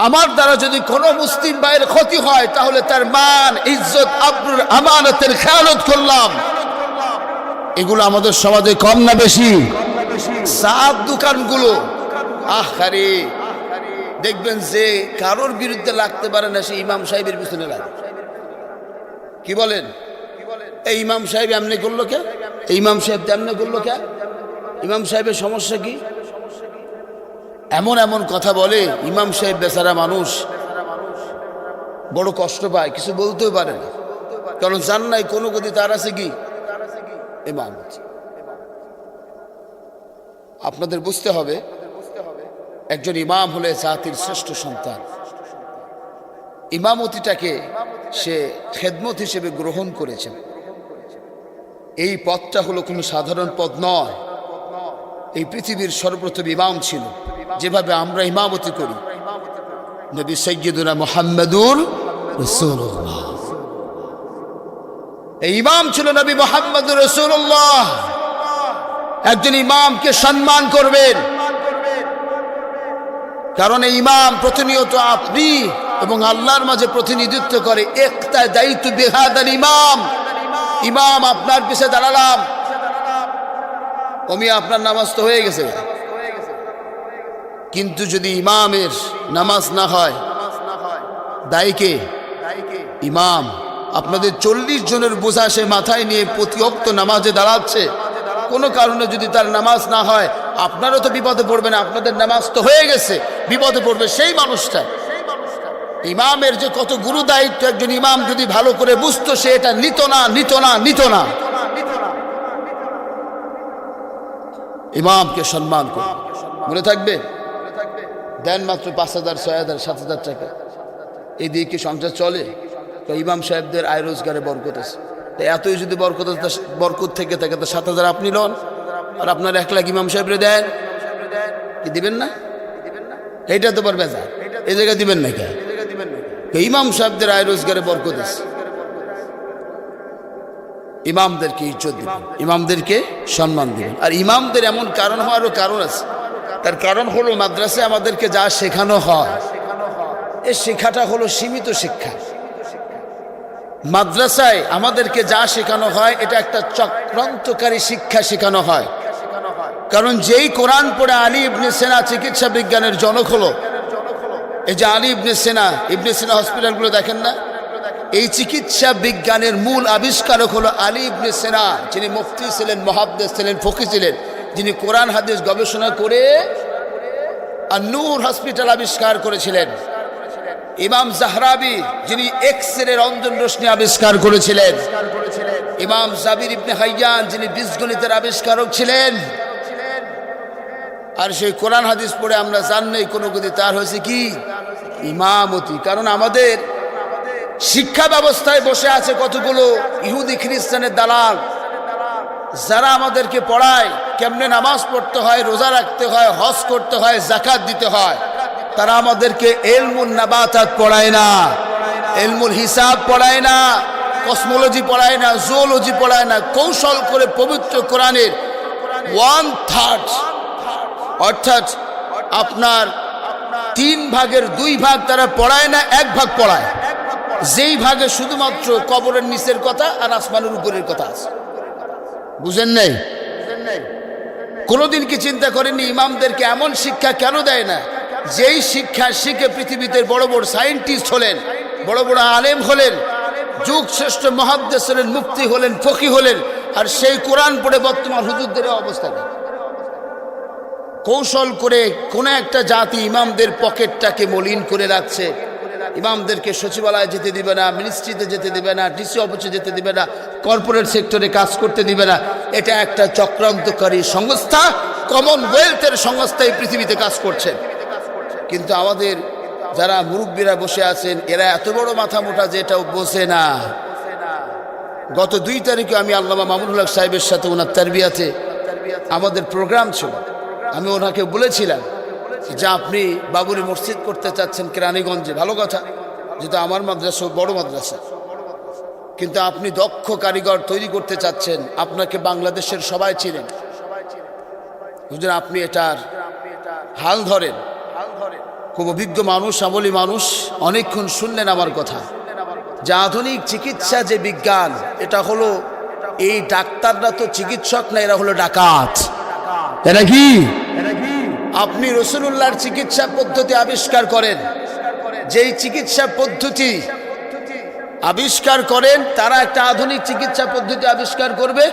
আমার দ্বারা যদি কোনো মুসলিম ভাইয়ের ক্ষতি হয় তাহলে তার মান ইজ্জত আবরুর আমানতের খেয়ালত করলাম। এগুলো আমাদের সমাজে কম না বেশি? সাদ দোকানগুলো আহারে দেখবেন যে কারোর বিরুদ্ধে লাগতে পারে না, সে ইমাম সাহেবের পিছনে লাগে। কি বলেন? এই ইমাম সাহেব এমনি করলো কে, এই ইমাম সাহেব তেমনি করলো কে, ইমাম সাহেবের সমস্যা কি? এমন এমন কথা বলে ইমাম সাহেব বেচারা মানুষ বড় কষ্ট পায়, কিছু বলতেও পারে না, কারণ জান নাই কোনো গতি তার আছে কি ইমাম। আপনাদের বুঝতে হবে একজন ইমাম হলে জাতির শ্রেষ্ঠ সন্তান। ইমামতিটাকে সে খেদমত হিসেবে গ্রহণ করেছেন। এই পদটা হলো কোনো সাধারণ পদ নয়। এই পৃথিবীর সর্বপ্রথম ইমাম ছিল, যেভাবে আমরা ইমামতি করি, নবী সাইয়্যিদুনা মুহাম্মাদুর রাসূলুল্লাহ। এই ইমাম ছিল নবী মুহাম্মদুর রাসূলুল্লাহ। একজন ইমামকে সম্মান করবেন, কারণ এই ইমাম প্রতিনিয়ত আপনি এবং আল্লাহর মাঝে প্রতিনিধিত্ব করে। একটা দায়িত্ব বিহাদাল ইমাম, ইমাম আপনার পিছে দাঁড়ালাম, অমি আপনার নামাজ তো হয়ে গেছে, কিন্তু যদি ইমামের নামাজ না হয়, দায়ীকে ইমাম। আপনাদের 40 জনের বোঝা সে মাথায় নিয়ে প্রতি ওয়াক্ত নামাজে দাঁড়াচ্ছে, কোনো কারণে যদি তার নামাজ না হয়, আপনারও তো বিপদে পড়বেন। আপনাদের নামাজ তো হয়ে গেছে, বিপদে পড়বে সেই মানুষটা। ইমামের যে কত গুরু দায়িত্ব, একজন ইমাম যদি ভালো করে বুঝতো, সে এটা নিত না। ইমামকে সম্মান করুন, মনে থাকবে। দেন মাত্র 5,000, 6,000, 7,000 টাকা, এই দিয়ে কি সংসার চলে? তো ইমাম সাহেবদের আয় রোজগারে বরকত আছে। তো এতই যদি বরকত থেকে থাকে, তো 7,000 আপনি লন, আর আপনার 1 লাখ ইমাম সাহেবরে দেন, কি দিবেন না? এইটা তো পারবে যা, এই জায়গায় দিবেন না কে? ইমাম সাহেবদের আয় রোজগারে বরকত আছে। ইমামদেরকে ইজ্জত দিবেন, ইমামদেরকে সম্মান দিবেন। আর ইমামদের এমন কারণ হওয়ারও কারণ আছে। তার কারণ হলো মাদ্রাসায় আমাদেরকে যা শেখানো হয়, এই শিক্ষাটা হলো সীমিত শিক্ষা। মাদ্রাসায় আমাদেরকে যা শেখানো হয়, এটা একটা চক্রান্তকারী শিক্ষা শেখানো হয়। কারণ যেই কোরআন পড়ে আলী ইবনে সিনা চিকিৎসা বিজ্ঞানের জনক হলো, এই যে আলী ইবনে সিনা হসপিটালগুলো দেখেন না, এই চিকিৎসা বিজ্ঞানের মূল আবিষ্কারক হলো আলী ইবনে সিনা, যিনি মুফতি ছিলেন, মুহাদ্দিস ছিলেন, ফকি ছিলেন, যিনি কোরআন হাদিস গবেষণা করে আন-নূর হসপিটাল আবিষ্কার করেছিলেন। ইমাম জাহরাবি, যিনি এক্স-রে রঞ্জন রশ্মি আবিষ্কার করেছিলেন। ইমাম জাবির ইবনে হাইয়ান, যিনি বীজগণিতের আবিষ্কারক ছিলেন। আর সেই কোরআন হাদিস পড়ে আমরা জানি কোনো গতি তার হয়েছে কি ইমামতি। কারণ আমাদের শিক্ষা ব্যবস্থায় বসে আছে কতগুলো ইহুদি খ্রিস্টানের দালাল, যারা আমাদেরকে পড়ায় কেমনে নামাজ পড়তে হয়, রোজা রাখতে হয়, হজ করতে হয়, যাকাত দিতে হয়। তারা আমাদেরকে ইলমুন নাবাতাত পড়ায় না, ইলমুল হিসাব পড়ায় না, কসমোলজি পড়ায় না, জুওলজি পড়ায় না। কৌশল করে পবিত্র কোরআনের 1/3 অর্থাৎ আপনার 3 ভাগের 2 ভাগ তারা পড়ায় না, 1 ভাগ পড়ায়। যেই ভাগে শুধুমাত্র কবরের নিচের কথা আর আসমানের উপরের কথা আছে। বুঝেন নাই? কোনোদিন কি চিন্তা করেননি ইমামদেরকে এমন শিক্ষা কেন দেয় না, যেই শিক্ষা শিখে পৃথিবীতে বড় বড় সায়েন্টিস্ট হলেন, বড় বড় আলেম হলেন, যুগ শ্রেষ্ঠ মুহাদ্দিস হলেন, মুফতি হলেন, ফকি হলেন, আর সেই কোরআন পড়ে বর্তমান হুজুরদের অবস্থা নেই। কৌশল করে কোন একটা জাতি ইমামদের পকেটটাকে মলিন করে রাখছে। ইমামদেরকে সচিবালয়ে যেতে দিবে না, মিনিস্ট্রিতে যেতে দিবে না, ডিসি অফিসে যেতে দিবে না, কর্পোরেট সেক্টরে কাজ করতে দিবে না। এটা একটা চক্রান্তকারী সংস্থা, কমনওয়েলথের সংস্থা এই পৃথিবীতে কাজ করছে। কিন্তু আমাদের যারা মুরব্বীরা বসে আছেন, এরা এত বড় মাথা মোটা যে এটাও বোঝে না। গত 2 তারিখে আমি আল্লামা মামুনুল হক সাহেবের সাথে ওনার তারবিয়াতে আমাদের প্রোগ্রাম ছিল। আমি ওনাকে বলেছিলাম যে আপনি বাবুরি মসজিদ করতে চাচ্ছেন কেরানীগঞ্জে, ভালো কথা, যেটা আমার মাদ্রাসা বড় মাদ্রাসা, কিন্তু আপনি দক্ষ কারিগর তৈরি করতে চাচ্ছেন, আপনাকে বাংলাদেশের সবাই চিনেন, বুঝলেন, আপনি এটার হাল ধরেন। খুব অভিজ্ঞ মানুষ, আমলি মানুষ, অনেকক্ষণ শুনলেন আমার কথা। যে আধুনিক চিকিৎসা যে বিজ্ঞান, এটা হলো, এই ডাক্তাররা তো চিকিৎসক না, এরা হলো ডাকাত। এরা কি? আপনি রাসূলুল্লাহর চিকিৎসা পদ্ধতি আবিষ্কার করেন, যেই চিকিৎসা পদ্ধতি আবিষ্কার করেন তারা একটা আধুনিক চিকিৎসা পদ্ধতি আবিষ্কার করবে।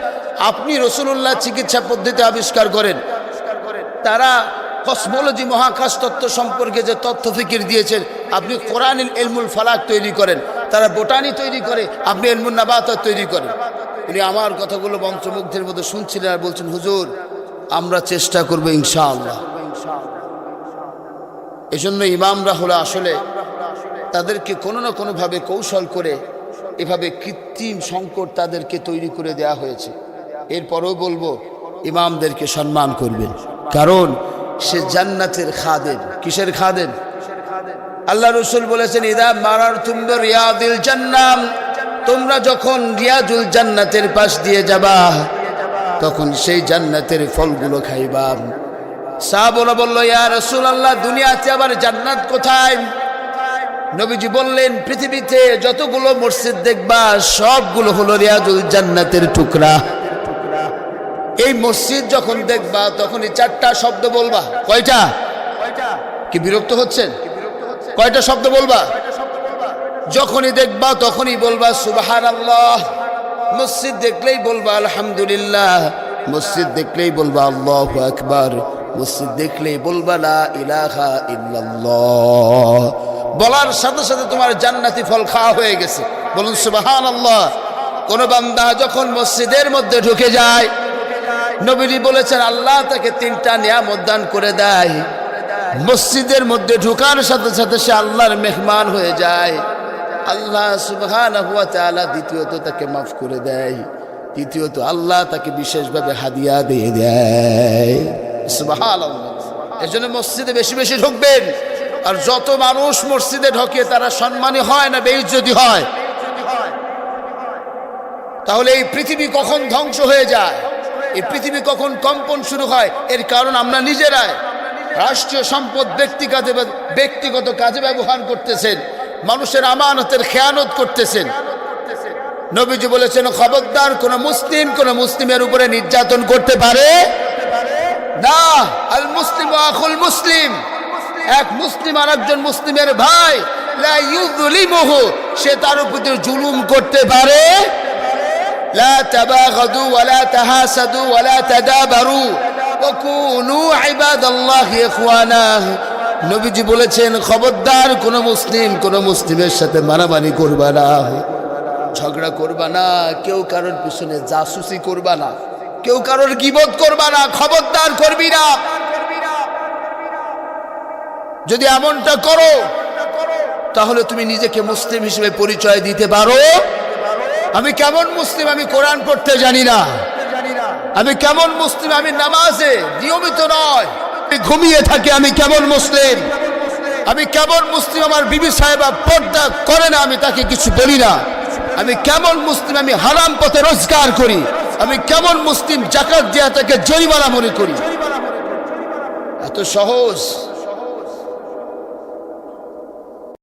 আপনি রাসূলুল্লাহ চিকিৎসা পদ্ধতি আবিষ্কার করেন, তারা কসমোলজি মহাকাশ তত্ত্ব সম্পর্কে যে তথ্য ফিকির দিয়েছেন, আপনি কোরআনুল ইলমুল ফালাক তৈরি করেন, তারা বোটানি তৈরি করে, আপনি ইলমুন নাবাতাত তৈরি করেন। উনি আমার কথাগুলো মন্ত্রমুগ্ধের মধ্যে শুনছিলেন আর বলছেন, হুজুর আমরা চেষ্টা করব ইনশাআল্লাহ। এজন্য ইমামরা হলো আসলে তাদেরকে কোনো না কোনোভাবে কৌশল করে এভাবে কৃত্রিম সংকট তাদেরকে তৈরি করে দেয়া হয়েছে। এরপরেও বলবো ইমামদেরকে সম্মান করবেন, কারণ সে জান্নাতের খাদেম। কিসের খাদেম? আল্লাহ রসুল বলেছেন, ইদা মারারতুম বিরিয়াদিল জান্নাহ, তোমরা যখন রিয়াজুল জান্নাতের পাশ দিয়ে যাবা তখন সেই জান্নাতের ফলগুলো খাইবা। সাহাবারা বলল, ইয়া রাসূলুল্লাহ দুনিয়াতে আবার জান্নাত কোথায়? নবীজি বললেন, পৃথিবীতে যতগুলো মসজিদ দেখবা সবগুলো হলো রিয়াজুল জান্নাতের টুকরা। এই মসজিদ যখন দেখবা তখনই চারটা শব্দ বলবা। কয়টা? কি বিরক্ত হচ্ছেন? কয়টা শব্দ বলবা? যখনই দেখবা তখনই বলবা সুবহানাল্লাহ, মসজিদ দেখলেই বলবা আলহামদুলিল্লাহ, মসজিদ দেখলেই বলবা আল্লাহু আকবার, মসজিদ দেখলেই বলবা লা ইলাহা ইল্লাল্লাহ। বলার সাথে সাথে তোমার জান্নাতি ফল খাওয়া হয়ে গেছে। বলুন সুবহানাল্লাহ। কোন বান্দা যখন মসজিদের মধ্যে ঢুকে যায়, নবীজি বলেছেন আল্লাহ তাকে তিনটা নিয়ামত দান করে দেয়। মসজিদের মধ্যে ঢোকার সাথে সাথে সে আল্লাহর মেহমান হয়ে যায়। আল্লাহ সুবহানাহু ওয়া তাআলা দ্বিতীয়ত তাকে মাফ করে দেয়, তৃতীয়ত আল্লাহ তাকে বিশেষভাবে হাদিয়া দিয়ে দেয়। সুবহানাল্লাহ। এজন্য মসজিদে বেশি বেশি ঢুকবেন। আর যত মানুষ মসজিদে ঢোকে তারা সম্মানী হয় না বেইজ্জতি হয়? তাহলে এই পৃথিবী কখন ধ্বংস হয়ে যায়, এই পৃথিবী কখন কম্পন শুরু হয়, এর কারণ আমরা নিজেরাই। রাষ্ট্রীয় সম্পদ ব্যক্তিগত কাজে ব্যবহার করতেছেন, মানুষের আমানতের খেয়ানত করতেছেন। নবীজি বলেছেন, খবরদার কোন মুসলিমের উপরে নির্যাতন করতে পারে না। আল মুসলিম আখুল মুসলিম, এক মুসলিম আর একজন মুসলিমের ভাই, লা ইউযলিমুহু, সে তার উপর জুলুম করতে পারে। লা তাবাগাদু ওয়ালা তাহাসাদু ওয়ালা তাদাবারু ওয়া কুনু ইবাদাল্লাহি ইখওয়ানা। নবীজি বলেছেন, খবরদার কোন মুসলিমের সাথে মারামারি করবা না, ঝগড়া করবা না, কেউ কারোর পিছনে জাসুসি করবা না, কেউ কারোর গীবত করবা না, খবরদার করবি না। যদি এমনটা করো তাহলে তুমি নিজেকে মুসলিম হিসেবে পরিচয় দিতে পারো। আমি কেমন মুসলিম? আমি কোরআন পড়তে জানি না। আমি কেমন মুসলিম? আমি নামাজে নিয়মিত নয়, আমি ঘুমিয়ে থাকি। আমি কেমন মুসলিম? আমি কেমন মুসলিম? আমার বিবি সাহেবা পর্দা করে না, আমি তাকে কিছু বলি না। আমি কেমন মুসলিম? আমি হারাম পথে রোজগার করি। আমি কেমন মুসলিম? যাকাত দিয়া তাকে জরিমানা মনে করি। এত সহজ।